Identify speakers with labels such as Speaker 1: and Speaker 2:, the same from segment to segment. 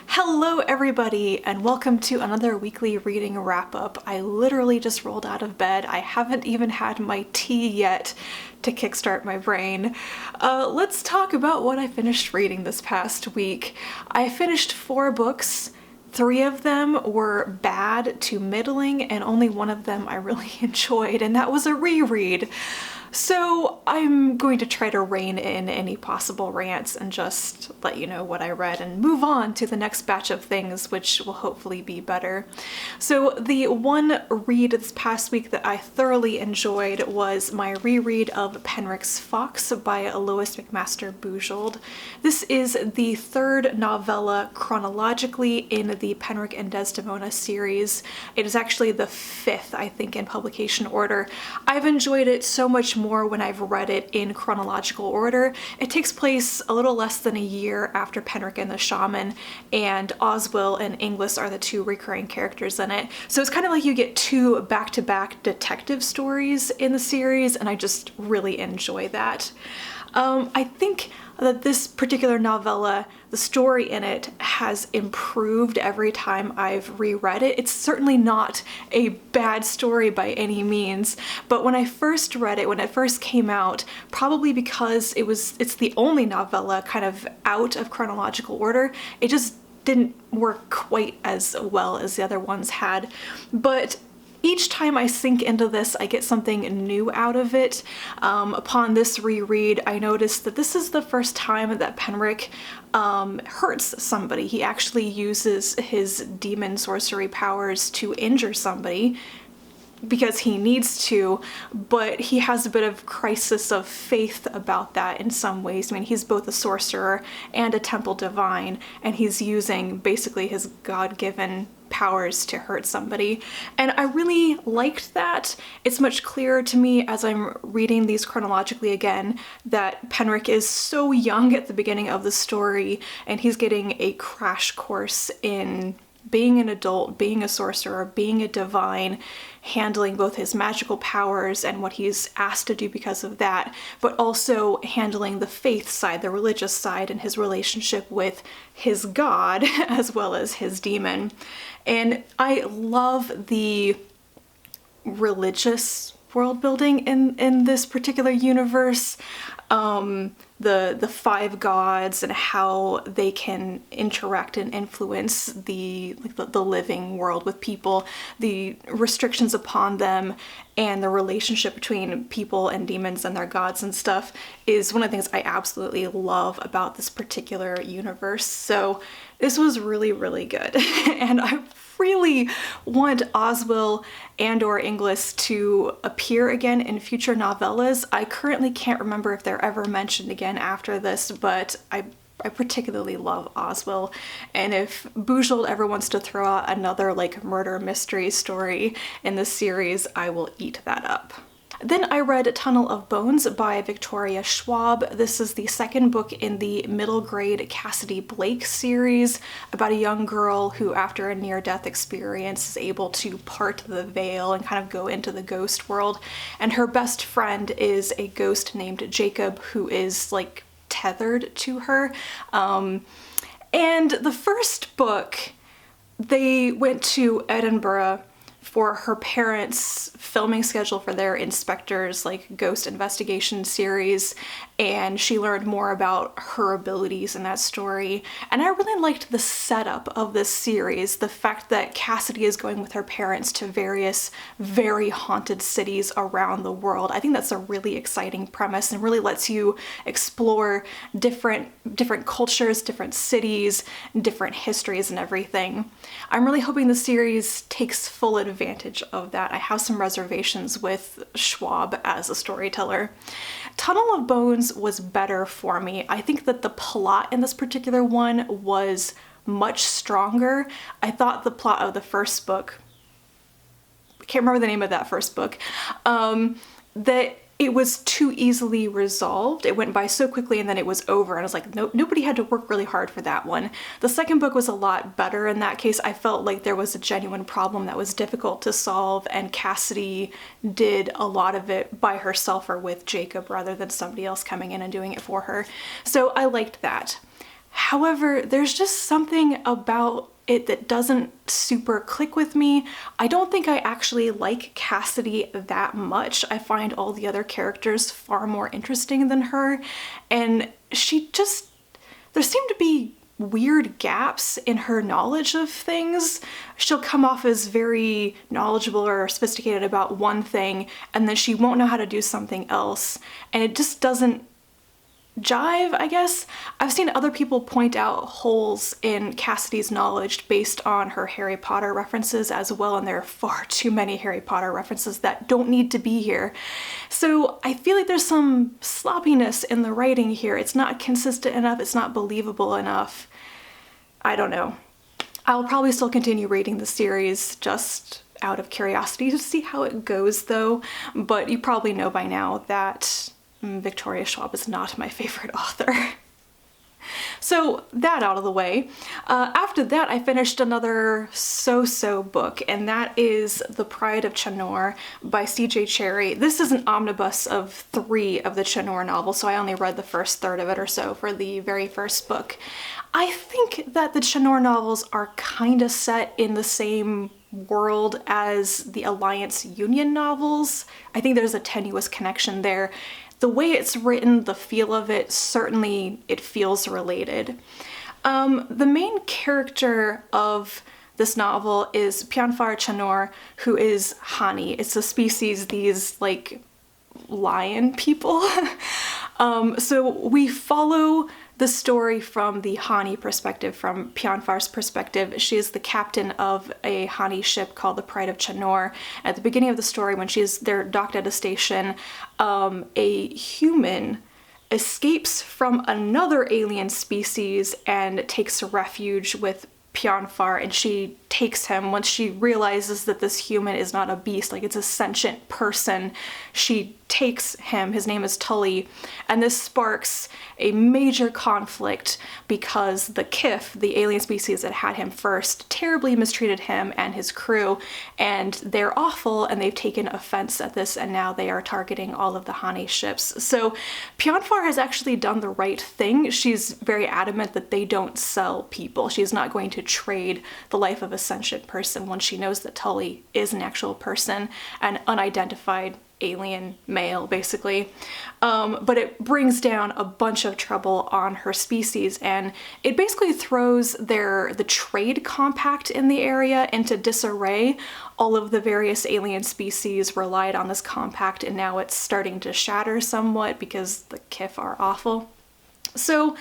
Speaker 1: Hello everybody and welcome to another weekly reading wrap-up. I literally just rolled out of bed. I haven't even had my tea yet to kickstart my brain. Let's talk about what I finished reading this past week. I finished 4 books. 3 of them were bad to middling and only one of them I really enjoyed, and that was a reread. So I'm going to try to rein in any possible rants and just let you know what I read and move on to the next batch of things, which will hopefully be better. So the one read this past week that I thoroughly enjoyed was my reread of Penric's Fox by Lois McMaster Bujold. This is the 3rd novella chronologically in the Penric and Desdemona series. It is actually the 5th, I think, in publication order. I've enjoyed it so much more when I've read it in chronological order. It takes place a little less than a year after Penric and the Shaman, and Oswell and Inglis are the 2 recurring characters in it. So it's kind of like you get 2 back-to-back detective stories in the series, and I just really enjoy that. I think that this particular novella, the story in it has improved every time I've reread it. It's certainly not a bad story by any means, but when I first read it, when it first came out, probably because it's the only novella kind of out of chronological order, it just didn't work quite as well as the other ones had. But each time I sink into this, I get something new out of it. Upon this reread, I noticed that this is the first time that Penric hurts somebody. He actually uses his demon sorcery powers to injure somebody because he needs to, but he has a bit of crisis of faith about that in some ways. I mean, he's both a sorcerer and a temple divine, and he's using basically his God-given powers to hurt somebody, and I really liked that. It's much clearer to me as I'm reading these chronologically again that Penric is so young at the beginning of the story, and he's getting a crash course in being an adult, being a sorcerer, being a divine, handling both his magical powers and what he's asked to do because of that, but also handling the faith side, the religious side, and his relationship with his god as well as his demon. And I love the religious world building in this particular universe. The 5 gods and how they can interact and influence the living world with people, the restrictions upon them, and the relationship between people and demons and their gods and stuff is one of the things I absolutely love about this particular universe. So this was really, really good. And I really want Oswell and or Inglis to appear again in future novellas. I currently can't remember if they're ever mentioned again after this, but I particularly love Oswell, and if Bujold ever wants to throw out another like murder mystery story in this series, I will eat that up. Then I read Tunnel of Bones by Victoria Schwab. This is the 2nd book in the middle grade Cassidy Blake series about a young girl who, after a near-death experience, is able to part the veil and kind of go into the ghost world. And her best friend is a ghost named Jacob who is like tethered to her. And the first book, they went to Edinburgh for her parents' filming schedule for their Inspectors like ghost investigation series, and she learned more about her abilities in that story. And I really liked the setup of this series, the fact that Cassidy is going with her parents to various very haunted cities around the world. I think that's a really exciting premise and really lets you explore different cultures, different cities, different histories and everything. I'm really hoping the series takes full advantage of that. I have some reservations with Schwab as a storyteller. Tunnel of Bones was better for me. I think that the plot in this particular one was much stronger. I thought the plot of the first book, I can't remember the name of that first book, that it was too easily resolved. It went by so quickly and then it was over, and I was like, no, nobody had to work really hard for that one. The second book was a lot better in that case. I felt like there was a genuine problem that was difficult to solve, and Cassidy did a lot of it by herself or with Jacob rather than somebody else coming in and doing it for her. So I liked that. However, there's just something about it that doesn't super click with me. I don't think I actually like Cassidy that much. I find all the other characters far more interesting than her, and there seem to be weird gaps in her knowledge of things. She'll come off as very knowledgeable or sophisticated about one thing, and then she won't know how to do something else, and it just doesn't jive, I guess. I've seen other people point out holes in Cassidy's knowledge based on her Harry Potter references as well, and there are far too many Harry Potter references that don't need to be here. So I feel like there's some sloppiness in the writing here. It's not consistent enough, it's not believable enough. I don't know. I'll probably still continue reading the series just out of curiosity to see how it goes though, but you probably know by now that Victoria Schwab is not my favorite author. So that out of the way. After that, I finished another so-so book, and that is The Pride of Chenor by C.J. Cherryh. This is an omnibus of 3 of the Chanur novels, so I only read the first third of it or so for the very first book. I think that the Chanur novels are kind of set in the same world as the Alliance Union novels. I think there's a tenuous connection there. The way it's written, the feel of it, certainly it feels related. The main character of this novel is Penric Chanur, who is Hani. It's a species, these like lion people. So we follow the story from the Hani perspective, from Penric's perspective. She is the captain of a Hani ship called the Pride of Chenor. At the beginning of the story, when they're docked at a station, a human escapes from another alien species and takes refuge with Penric, and she takes him. Once she realizes that this human is not a beast, like it's a sentient person, she takes him. His name is Tully, and this sparks a major conflict because the Kif, the alien species that had him first, terribly mistreated him and his crew, and they're awful, and they've taken offense at this, and now they are targeting all of the Hani ships. So Penric has actually done the right thing. She's very adamant that they don't sell people. She's not going to trade the life of a sentient person when she knows that Tully is an actual person, an unidentified alien male, basically. But it brings down a bunch of trouble on her species, and it basically throws the trade compact in the area into disarray. All of the various alien species relied on this compact, and now it's starting to shatter somewhat because the Kif are awful. So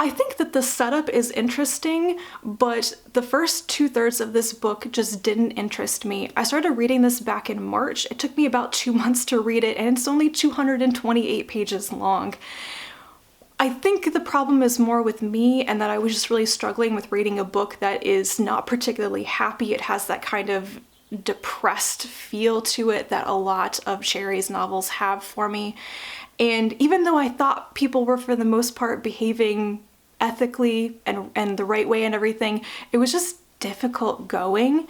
Speaker 1: I think that the setup is interesting, but the first 2/3 of this book just didn't interest me. I started reading this back in March. It took me about 2 months to read it, and it's only 228 pages long. I think the problem is more with me, and that I was just really struggling with reading a book that is not particularly happy. It has that kind of depressed feel to it that a lot of Cherryh's novels have for me. And even though I thought people were for the most part behaving ethically and the right way and everything, it was just difficult going.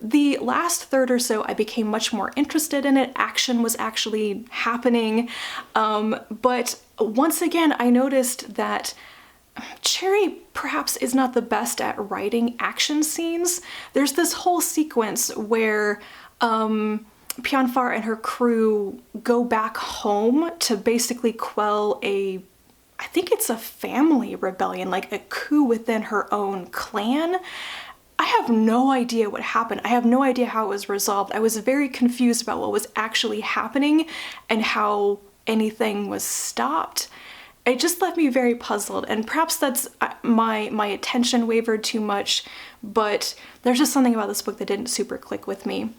Speaker 1: The last third or so, I became much more interested in it. Action was actually happening. But once again, I noticed that Cherryh perhaps is not the best at writing action scenes. There's this whole sequence where Penric and her crew go back home to basically quell I think it's a family rebellion, like a coup within her own clan. I have no idea what happened. I have no idea how it was resolved. I was very confused about what was actually happening and how anything was stopped. It just left me very puzzled, and perhaps that's my attention wavered too much, but there's just something about this book that didn't super click with me.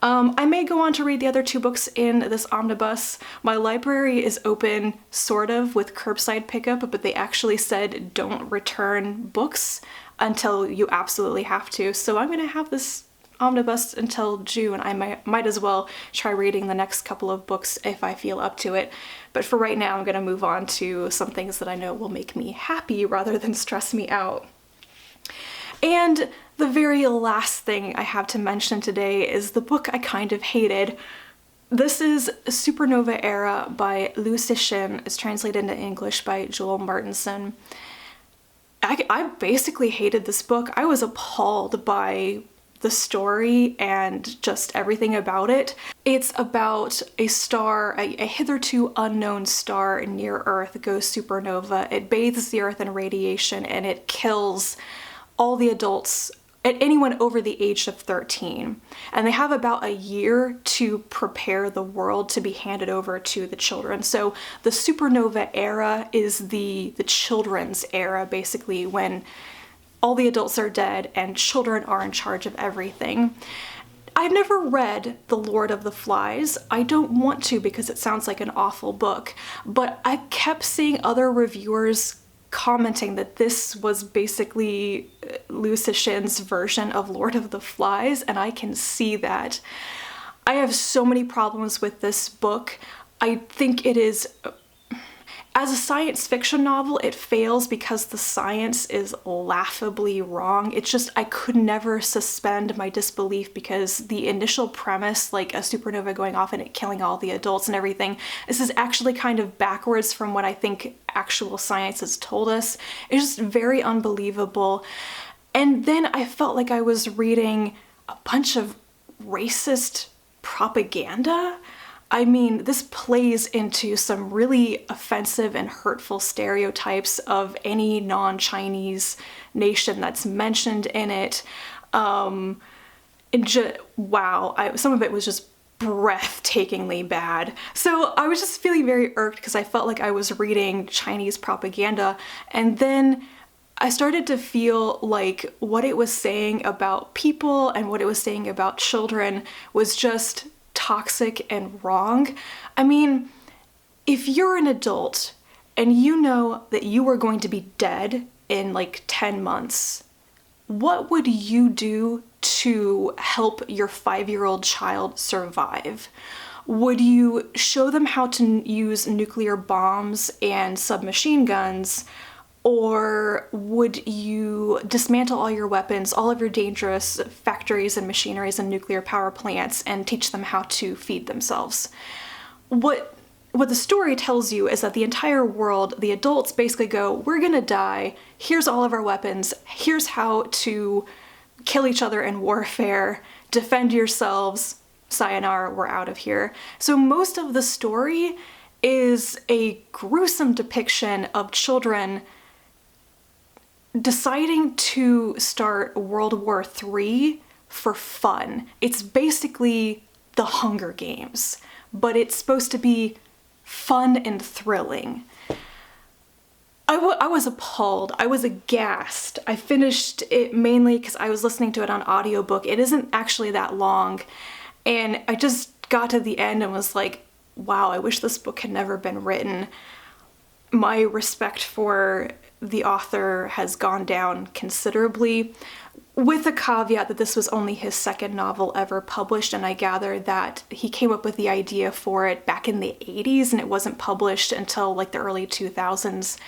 Speaker 1: I may go on to read the other 2 books in this omnibus. My library is open, sort of, with curbside pickup, but they actually said don't return books until you absolutely have to. So I'm gonna have this omnibus until June. I might as well try reading the next couple of books if I feel up to it. But for right now, I'm gonna move on to some things that I know will make me happy rather than stress me out. And the very last thing I have to mention today is the book I kind of hated. This is Supernova Era by Cixin. It's translated into English by Joel Martinson. I basically hated this book. I was appalled by the story and just everything about it. It's about a star, a hitherto unknown star near Earth goes supernova. It bathes the Earth in radiation and it kills all the adults, anyone over the age of 13. And they have about a year to prepare the world to be handed over to the children. So the Supernova Era is the children's era, basically, when all the adults are dead and children are in charge of everything. I've never read The Lord of the Flies. I don't want to because it sounds like an awful book, but I kept seeing other reviewers commenting that this was basically Liu Cixin's version of Lord of the Flies, and I can see that. I have so many problems with this book. I think it is, as a science fiction novel, it fails because the science is laughably wrong. It's just, I could never suspend my disbelief because the initial premise, like a supernova going off and it killing all the adults and everything, this is actually kind of backwards from what I think actual science has told us. It's just very unbelievable. And then I felt like I was reading a bunch of racist propaganda. I mean, this plays into some really offensive and hurtful stereotypes of any non-Chinese nation that's mentioned in it. Wow, some of it was just breathtakingly bad. So I was just feeling very irked because I felt like I was reading Chinese propaganda, and then I started to feel like what it was saying about people and what it was saying about children was just toxic and wrong. I mean, if you're an adult and you know that you are going to be dead in like 10 months, what would you do to help your 5-year-old child survive? Would you show them how to use nuclear bombs and submachine guns? Or would you dismantle all your weapons, all of your dangerous factories and machineries and nuclear power plants, and teach them how to feed themselves? What the story tells you is that the entire world, the adults basically go, we're gonna die, here's all of our weapons, here's how to kill each other in warfare, defend yourselves, sayonara, we're out of here. So most of the story is a gruesome depiction of children deciding to start World War III for fun. It's basically the Hunger Games, but it's supposed to be fun and thrilling. I was appalled. I was aghast. I finished it mainly because I was listening to it on audiobook. It isn't actually that long, and I just got to the end and was like, wow, I wish this book had never been written. My respect for the author has gone down considerably, with the caveat that this was only his second novel ever published, and I gather that he came up with the idea for it back in the 80s and it wasn't published until like the early 2000s.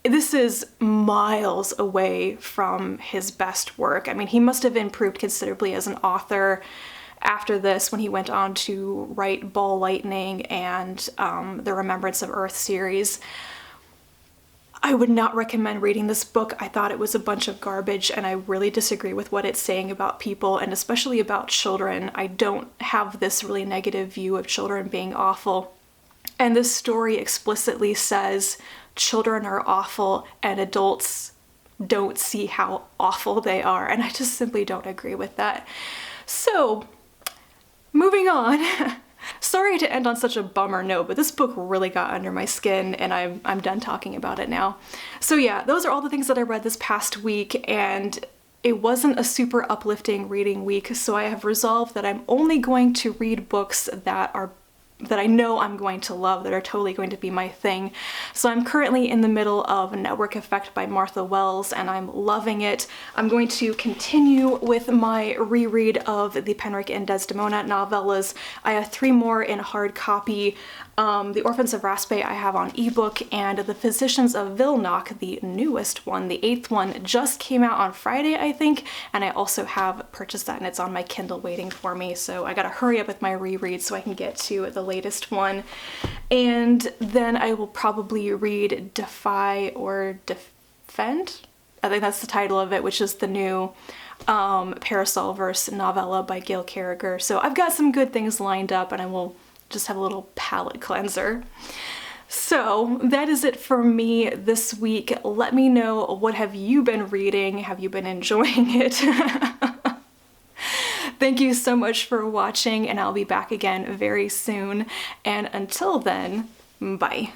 Speaker 1: This is miles away from his best work. I mean, he must have improved considerably as an author after this when he went on to write Ball Lightning and the Remembrance of Earth series. I would not recommend reading this book. I thought it was a bunch of garbage, and I really disagree with what it's saying about people, and especially about children. I don't have this really negative view of children being awful. And this story explicitly says children are awful and adults don't see how awful they are, and I just simply don't agree with that. So, moving on. Sorry to end on such a bummer note, but this book really got under my skin, and I'm done talking about it now. So yeah, those are all the things that I read this past week, and it wasn't a super uplifting reading week, so I have resolved that I'm only going to read books that I know I'm going to love, that are totally going to be my thing. So I'm currently in the middle of Network Effect by Martha Wells, and I'm loving it. I'm going to continue with my reread of the Penric and Desdemona novellas. I have 3 more in hard copy. The Orphans of Raspe I have on ebook, and The Physicians of Vilnock, the newest one, the 8th one, just came out on Friday, I think, and I also have purchased that, and it's on my Kindle waiting for me, so I gotta hurry up with my reread so I can get to the latest one. And then I will probably read Defy or Defend, I think that's the title of it, which is the new Parasol Verse novella by Gail Carriger. So I've got some good things lined up, and I will just have a little palate cleanser. So that is it for me this week. Let me know, what have you been reading? Have you been enjoying it? Thank you so much for watching, and I'll be back again very soon. And until then, bye.